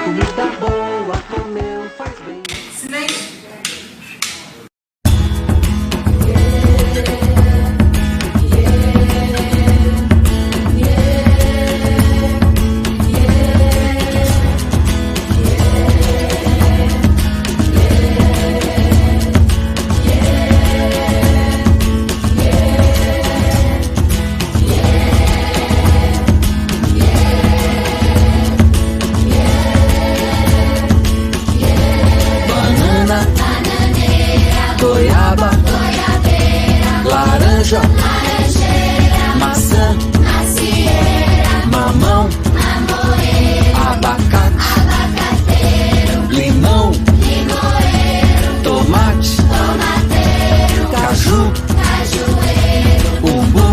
Comida boa, comeu, faz bem. Goiaba, laranja, maçã, mamão, abacate, limão, tomate, caju, umbu,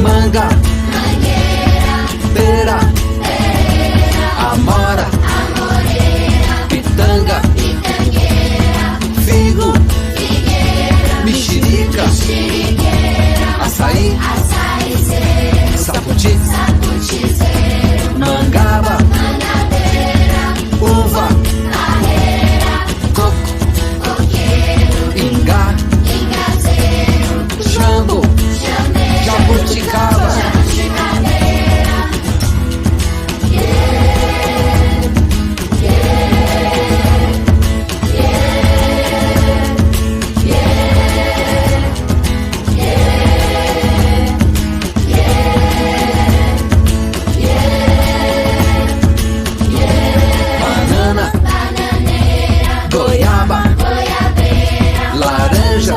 manga, pera, amora, pitanga, figo, mexerica, açaí, sapoti, mangaba, uva, coco, ingá, jambo, jabuticaba. Goiaba, laranja,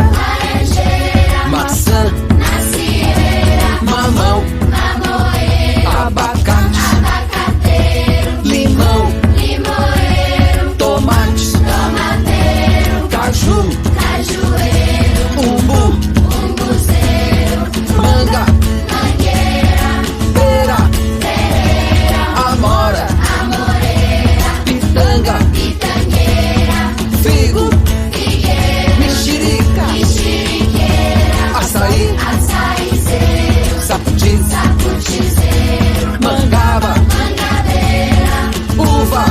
maçã, mamão, abacate, limão, tomate, caju, umbu, manga, pera, amora, pitanga, figo, mexerica, açaí, sapoti, mangaba, uva,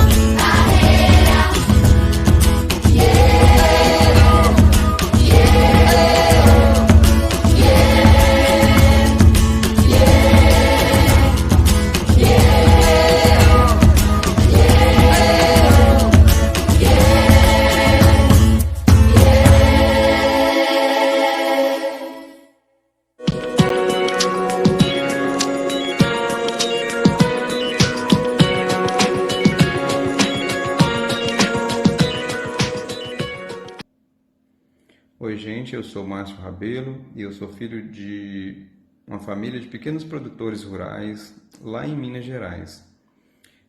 Oi gente, eu sou Márcio Rabelo e eu sou filho de uma família de pequenos produtores rurais lá em Minas Gerais.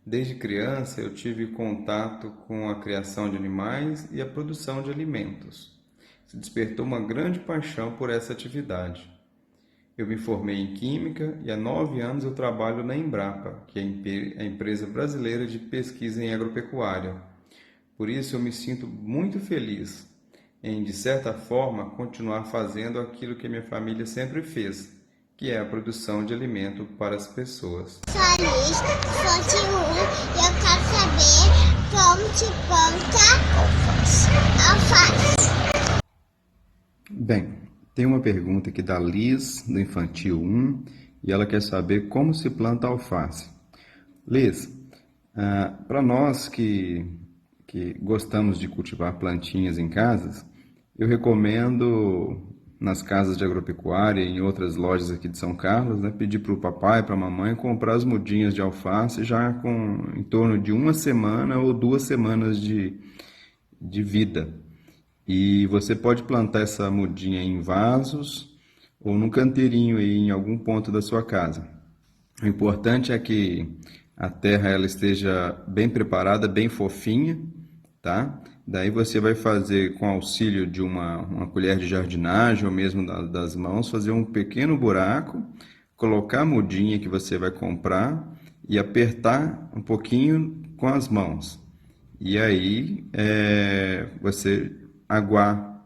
Desde criança eu tive contato com a criação de animais e a produção de alimentos. Se despertou uma grande paixão por essa atividade. Eu me formei em Química e há 9 anos eu trabalho na Embrapa, que é a empresa brasileira de pesquisa em agropecuária. Por isso eu me sinto muito feliz em, de certa forma, continuar fazendo aquilo que minha família sempre fez, que é a produção de alimento para as pessoas. Sou Alice, sou de 1 e eu quero saber como se planta alface. Bem, tem uma pergunta aqui da Liz, do Infantil 1, e ela quer saber como se planta alface. Liz, para nós que gostamos de cultivar plantinhas em casas, eu recomendo nas casas de agropecuária e em outras lojas aqui de São Carlos, pedir para o papai e para a mamãe comprar as mudinhas de alface já com em torno de 1 semana ou 2 semanas de vida. E você pode plantar essa mudinha em vasos ou num canteirinho aí em algum ponto da sua casa. O importante é que a terra ela esteja bem preparada, bem fofinha, tá? Daí você vai fazer, com auxílio de uma colher de jardinagem ou mesmo das mãos, fazer um pequeno buraco, colocar a mudinha que você vai comprar e apertar um pouquinho com as mãos. E aí você aguar,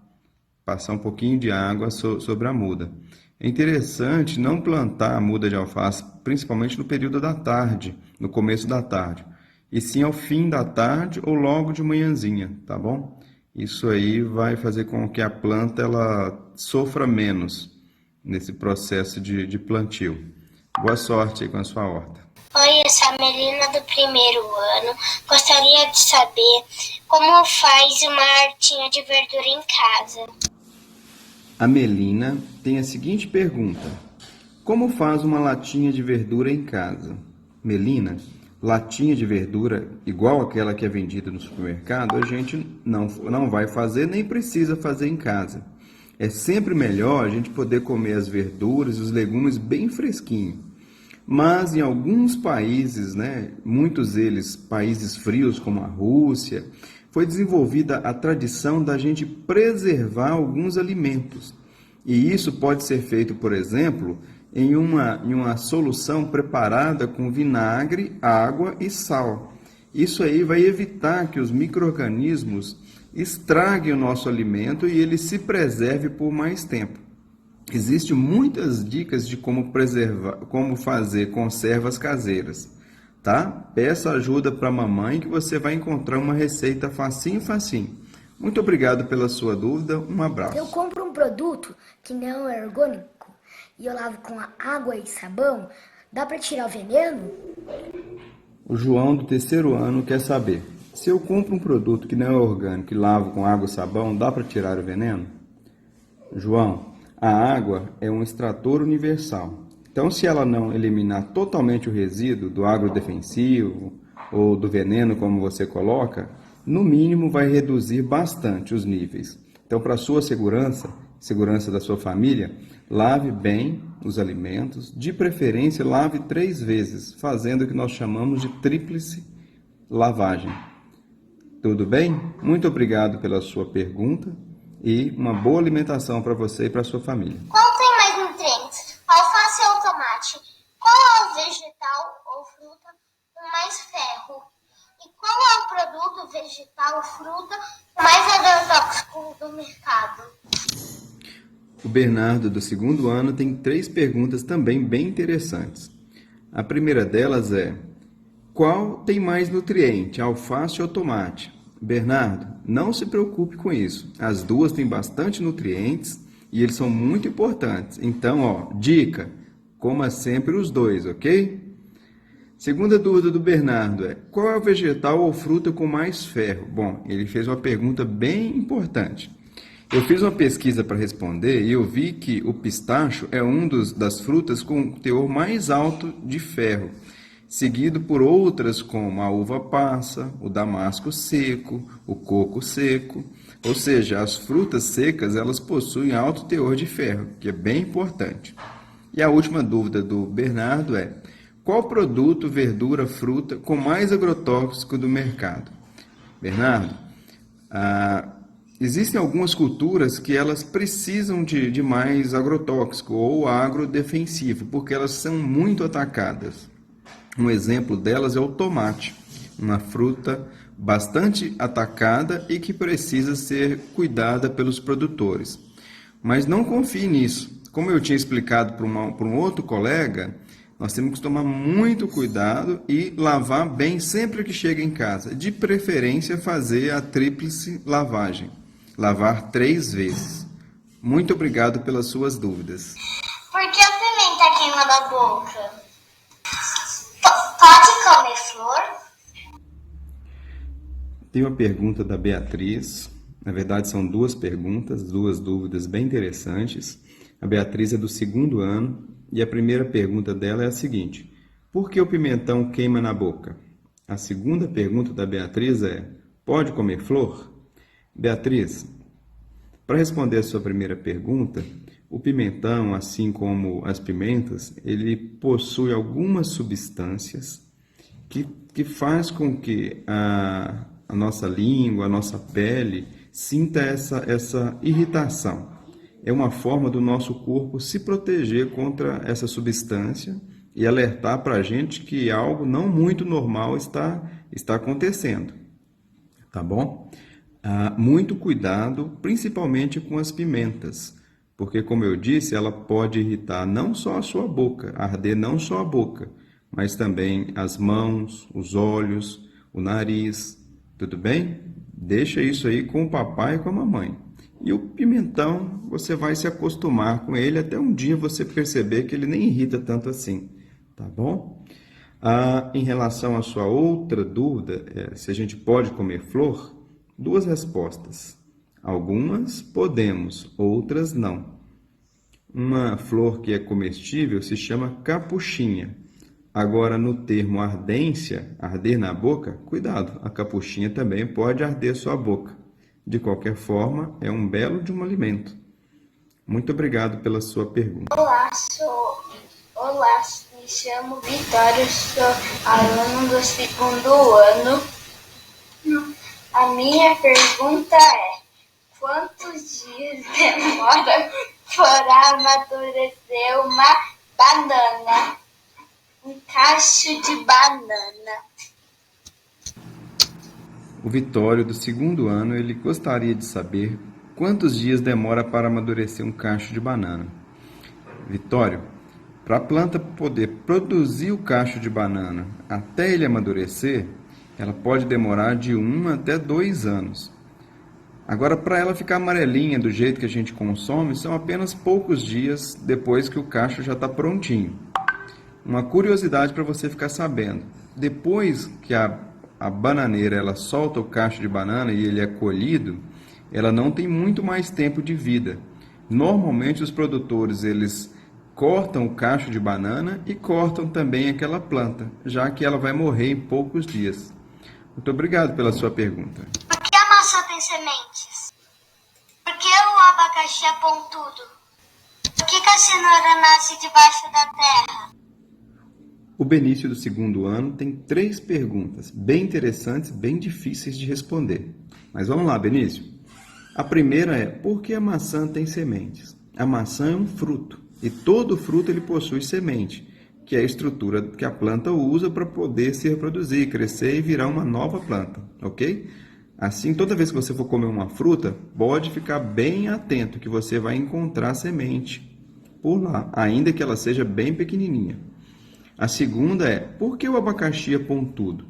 passar um pouquinho de água sobre a muda. É interessante não plantar a muda de alface, principalmente no período da tarde, no começo da tarde, e sim ao fim da tarde ou logo de manhãzinha, tá bom? Isso aí vai fazer com que a planta ela sofra menos nesse processo de plantio. Boa sorte aí com a sua horta. Oi, eu sou a Melina do primeiro ano. Gostaria de saber como faz uma hortinha de verdura em casa. A Melina tem a seguinte pergunta: como faz uma latinha de verdura em casa? Melina, latinha de verdura igual aquela que é vendida no supermercado, a gente não vai fazer nem precisa fazer em casa. É sempre melhor a gente poder comer as verduras e os legumes bem fresquinhos. Mas em alguns países, muitos deles países frios como a Rússia, foi desenvolvida a tradição da gente preservar alguns alimentos. E isso pode ser feito, por exemplo, em uma solução preparada com vinagre, água e sal. Isso aí vai evitar que os micro-organismos estraguem o nosso alimento e ele se preserve por mais tempo. Existem muitas dicas de como fazer conservas caseiras, tá? Peça ajuda para a mamãe que você vai encontrar uma receita facinho. Muito obrigado pela sua dúvida, um abraço. Eu compro um produto que não é orgânico e eu lavo com água e sabão, dá para tirar o veneno? O João do terceiro ano quer saber, se eu compro um produto que não é orgânico e lavo com água e sabão, dá para tirar o veneno? João, a água é um extrator universal. Então, se ela não eliminar totalmente o resíduo do agrodefensivo ou do veneno, como você coloca, no mínimo vai reduzir bastante os níveis. Então, para a sua segurança da sua família, lave bem os alimentos, de preferência lave 3 vezes, fazendo o que nós chamamos de tríplice lavagem. Tudo bem? Muito obrigado pela sua pergunta. E uma boa alimentação para você e para sua família. Qual tem mais nutrientes? Alface ou tomate? Qual é o vegetal ou fruta com mais ferro? E qual é o produto vegetal ou fruta mais agrotóxico do mercado? O Bernardo, do segundo ano, tem 3 perguntas também bem interessantes. A primeira delas é: qual tem mais nutriente, alface ou tomate? Bernardo, não se preocupe com isso. As duas têm bastante nutrientes e eles são muito importantes. Então, dica, coma sempre os 2, ok? Segunda dúvida do Bernardo é: qual é o vegetal ou fruta com mais ferro? Bom, ele fez uma pergunta bem importante. Eu fiz uma pesquisa para responder e eu vi que o pistacho é das frutas com teor mais alto de ferro, seguido por outras como a uva passa, o damasco seco, o coco seco. Ou seja, as frutas secas elas possuem alto teor de ferro, que é bem importante. E a última dúvida do Bernardo é: qual produto, verdura, fruta com mais agrotóxico do mercado? Bernardo, existem algumas culturas que elas precisam de mais agrotóxico ou agrodefensivo, porque elas são muito atacadas. Um exemplo delas é o tomate, uma fruta bastante atacada e que precisa ser cuidada pelos produtores. Mas não confie nisso. Como eu tinha explicado para um outro colega, nós temos que tomar muito cuidado e lavar bem sempre que chega em casa. De preferência, fazer a tríplice lavagem. Lavar 3 vezes. Muito obrigado pelas suas dúvidas. Por que a pimenta queima da boca? Pode comer flor? Tem uma pergunta da Beatriz. Na verdade, são 2 perguntas, 2 dúvidas bem interessantes. A Beatriz é do segundo ano e a primeira pergunta dela é a seguinte: por que o pimentão queima na boca? A segunda pergunta da Beatriz é: pode comer flor? Beatriz, para responder a sua primeira pergunta, o pimentão, assim como as pimentas, ele possui algumas substâncias que faz com que a nossa língua, a nossa pele, sinta essa irritação. É uma forma do nosso corpo se proteger contra essa substância e alertar para a gente que algo não muito normal está acontecendo. Tá bom? Muito cuidado, principalmente com as pimentas, porque, como eu disse, ela pode irritar não só a sua boca, arder não só a boca, mas também as mãos, os olhos, o nariz, tudo bem? Deixa isso aí com o papai e com a mamãe. E o pimentão, você vai se acostumar com ele até um dia você perceber que ele nem irrita tanto assim, tá bom? Em relação à sua outra dúvida, se a gente pode comer flor, duas respostas. Algumas podemos, outras não. Uma flor que é comestível se chama capuchinha. Agora, no termo ardência, arder na boca, cuidado, a capuchinha também pode arder sua boca. De qualquer forma, é um belo de um alimento. Muito obrigado pela sua pergunta. Olá, me chamo Vitória, sou aluno do 2º ano. A minha pergunta é: quantos dias demora para amadurecer uma banana? Um cacho de banana. O Vitório, do 2º ano, ele gostaria de saber quantos dias demora para amadurecer um cacho de banana. Vitório, para a planta poder produzir o cacho de banana até ele amadurecer, ela pode demorar de 1 até 2 anos. Agora, para ela ficar amarelinha do jeito que a gente consome, são apenas poucos dias depois que o cacho já está prontinho. Uma curiosidade para você ficar sabendo: depois que a bananeira ela solta o cacho de banana e ele é colhido, ela não tem muito mais tempo de vida. Normalmente os produtores eles cortam o cacho de banana e cortam também aquela planta, já que ela vai morrer em poucos dias. Muito obrigado pela sua pergunta. Por que a maçã tem sementes? Por que o abacaxi é pontudo? Por que a cenoura nasce debaixo da terra? O Benício, do 2º ano, tem 3 perguntas bem interessantes, bem difíceis de responder. Mas vamos lá, Benício. A primeira é: por que a maçã tem sementes? A maçã é um fruto e todo fruto ele possui semente, que é a estrutura que a planta usa para poder se reproduzir, crescer e virar uma nova planta, ok? Assim, toda vez que você for comer uma fruta, pode ficar bem atento que você vai encontrar semente por lá, ainda que ela seja bem pequenininha. A segunda é: por que o abacaxi é pontudo?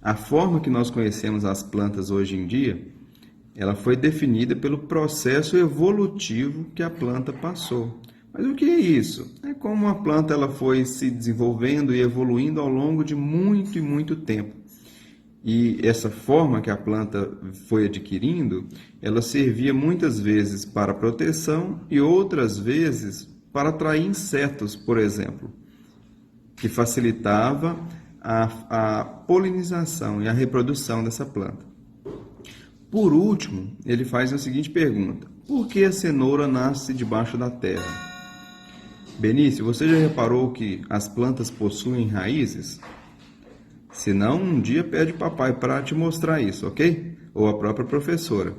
A forma que nós conhecemos as plantas hoje em dia, ela foi definida pelo processo evolutivo que a planta passou. Mas o que é isso? É como a planta ela foi se desenvolvendo e evoluindo ao longo de muito e muito tempo. E essa forma que a planta foi adquirindo, ela servia muitas vezes para proteção e outras vezes para atrair insetos, por exemplo, que facilitava a polinização e a reprodução dessa planta. Por último, ele faz a seguinte pergunta: por que a cenoura nasce debaixo da terra? Benício, você já reparou que as plantas possuem raízes? Se não, um dia pede papai para te mostrar isso, ok? Ou a própria professora.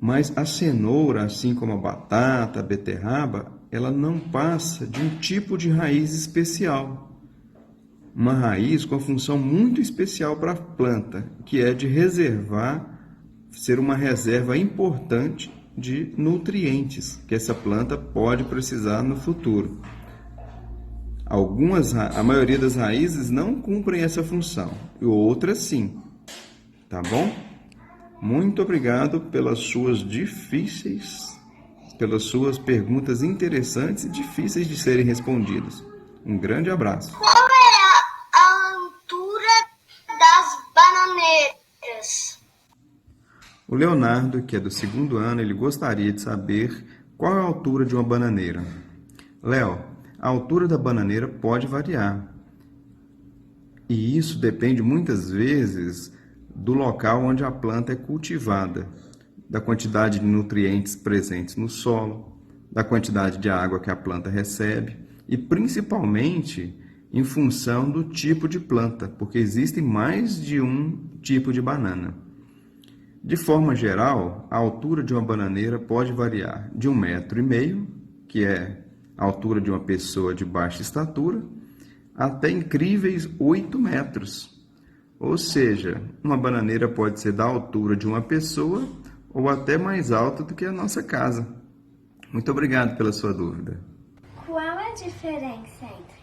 Mas a cenoura, assim como a batata, a beterraba, ela não passa de um tipo de raiz especial. Uma raiz com a função muito especial para a planta, que é de ser uma reserva importante de nutrientes que essa planta pode precisar no futuro. A maioria das raízes não cumprem essa função, e outras sim. Tá bom? Muito obrigado pelas suas perguntas interessantes e difíceis de serem respondidas. Um grande abraço. Qual é a altura das bananeiras? O Leonardo, que é do 2º ano, ele gostaria de saber qual é a altura de uma bananeira. Léo, a altura da bananeira pode variar. E isso depende muitas vezes do local onde a planta é cultivada, da quantidade de nutrientes presentes no solo, da quantidade de água que a planta recebe e principalmente em função do tipo de planta, porque existem mais de um tipo de banana. De forma geral, a altura de uma bananeira pode variar de 1,5 m, que é a altura de uma pessoa de baixa estatura, até incríveis 8 metros. Ou seja, uma bananeira pode ser da altura de uma pessoa ou até mais alta do que a nossa casa. Muito obrigado pela sua dúvida. Qual a diferença entre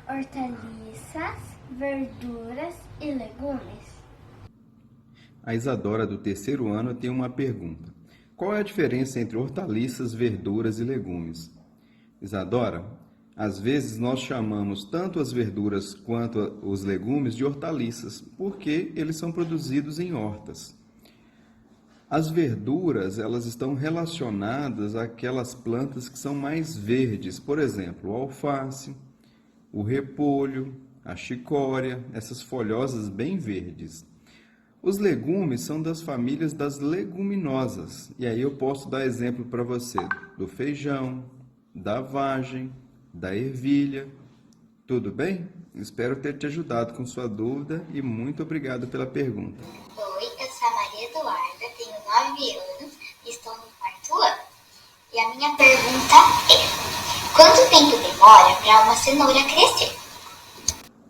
hortaliças, verduras e legumes? A Isadora, do terceiro ano, tem uma pergunta. Qual é a diferença entre hortaliças, verduras e legumes? Isadora, às vezes nós chamamos tanto as verduras quanto os legumes de hortaliças, porque eles são produzidos em hortas. As verduras, elas estão relacionadas àquelas plantas que são mais verdes, por exemplo, o alface, o repolho, a chicória, essas folhosas bem verdes. Os legumes são das famílias das leguminosas, e aí eu posso dar exemplo para você do feijão, da vagem, da ervilha. Tudo bem? Espero ter te ajudado com sua dúvida e muito obrigado pela pergunta. Oi, eu sou a Maria Eduarda, tenho 9 anos e estou no 4º ano. E a minha pergunta é: quanto tempo demora para uma cenoura crescer?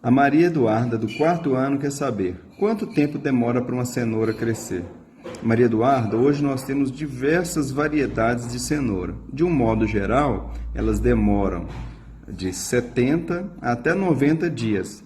A Maria Eduarda, do 4º ano, quer saber quanto tempo demora para uma cenoura crescer. Maria Eduarda, hoje nós temos diversas variedades de cenoura. De um modo geral, elas demoram de 70 até 90 dias.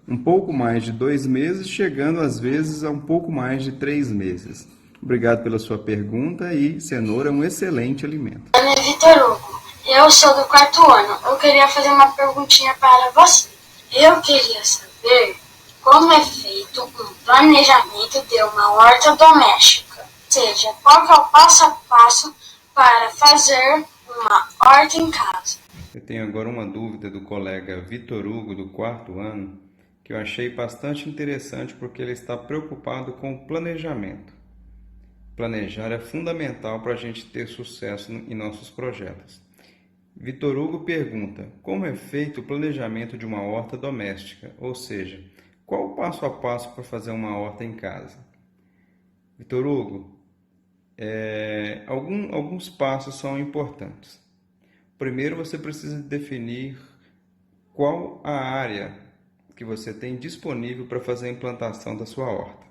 Um pouco mais de 2 meses, chegando às vezes a um pouco mais de 3 meses. Obrigado pela sua pergunta e cenoura é um excelente alimento. Meu nome é Vitor Hugo, eu sou do 4º ano. Eu queria fazer uma perguntinha para você. Eu queria saber como é feito um planejamento de uma horta doméstica. Ou seja, qual que é o passo a passo para fazer uma horta em casa. Eu tenho agora uma dúvida do colega Vitor Hugo, do 4º ano, que eu achei bastante interessante porque ele está preocupado com o planejamento. Planejar é fundamental para a gente ter sucesso em nossos projetos. Vitor Hugo pergunta: como é feito o planejamento de uma horta doméstica? Ou seja, qual o passo a passo para fazer uma horta em casa? Vitor Hugo, alguns passos são importantes. Primeiro, você precisa definir qual a área que você tem disponível para fazer a implantação da sua horta.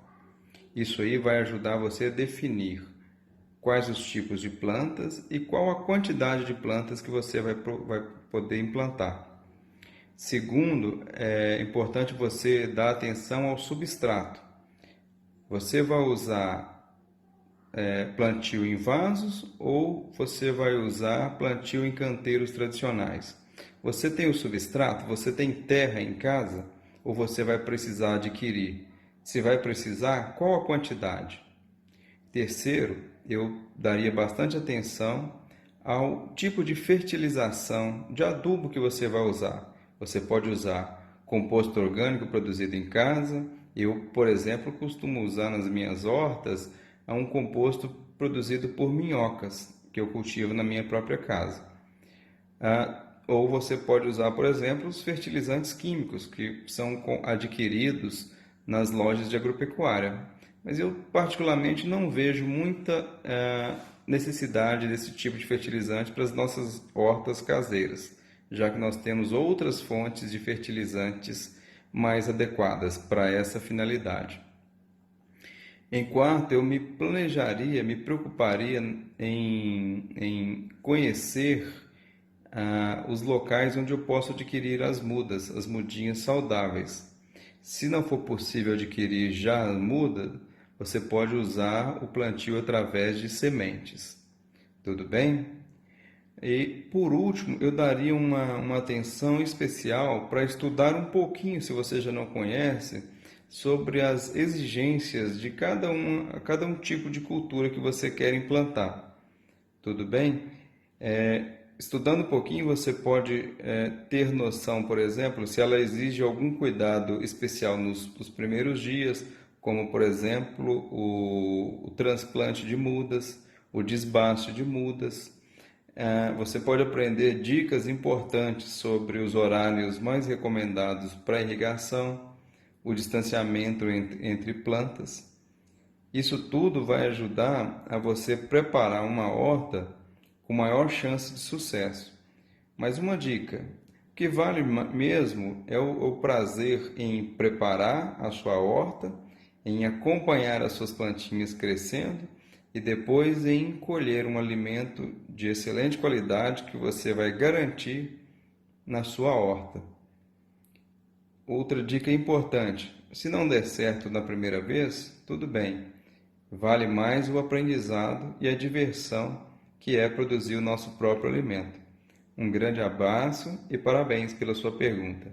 Isso aí vai ajudar você a definir quais os tipos de plantas e qual a quantidade de plantas que você vai poder implantar. Segundo, é importante você dar atenção ao substrato. Você vai usar plantio em vasos ou você vai usar plantio em canteiros tradicionais? Você tem o substrato? Você tem terra em casa? Ou você vai precisar adquirir? Se vai precisar, qual a quantidade? Terceiro, eu daria bastante atenção ao tipo de fertilização, de adubo que você vai usar. Você pode usar composto orgânico produzido em casa. Eu, por exemplo, costumo usar nas minhas hortas um composto produzido por minhocas, que eu cultivo na minha própria casa. Ou você pode usar, por exemplo, os fertilizantes químicos, que são adquiridos nas lojas de agropecuária. Mas eu, particularmente, não vejo muita necessidade desse tipo de fertilizante para as nossas hortas caseiras, já que nós temos outras fontes de fertilizantes mais adequadas para essa finalidade. Em quarto, eu me preocuparia em conhecer os locais onde eu posso adquirir as mudas, as mudinhas saudáveis. Se não for possível adquirir já a muda, você pode usar o plantio através de sementes. Tudo bem? E, por último, eu daria uma atenção especial para estudar um pouquinho, se você já não conhece, sobre as exigências de cada um tipo de cultura que você quer implantar. Tudo bem? Estudando um pouquinho, você pode ter noção, por exemplo, se ela exige algum cuidado especial nos primeiros dias, como, por exemplo, o transplante de mudas, o desbaste de mudas. Você pode aprender dicas importantes sobre os horários mais recomendados para irrigação, o distanciamento entre plantas. Isso tudo vai ajudar a você preparar uma horta com maior chance de sucesso. Mas uma dica: o que vale mesmo é o prazer em preparar a sua horta, em acompanhar as suas plantinhas crescendo e depois em colher um alimento de excelente qualidade que você vai garantir na sua horta. Outra dica importante: se não der certo na primeira vez, tudo bem. Vale mais o aprendizado e a diversão que é produzir o nosso próprio alimento. Um grande abraço e parabéns pela sua pergunta.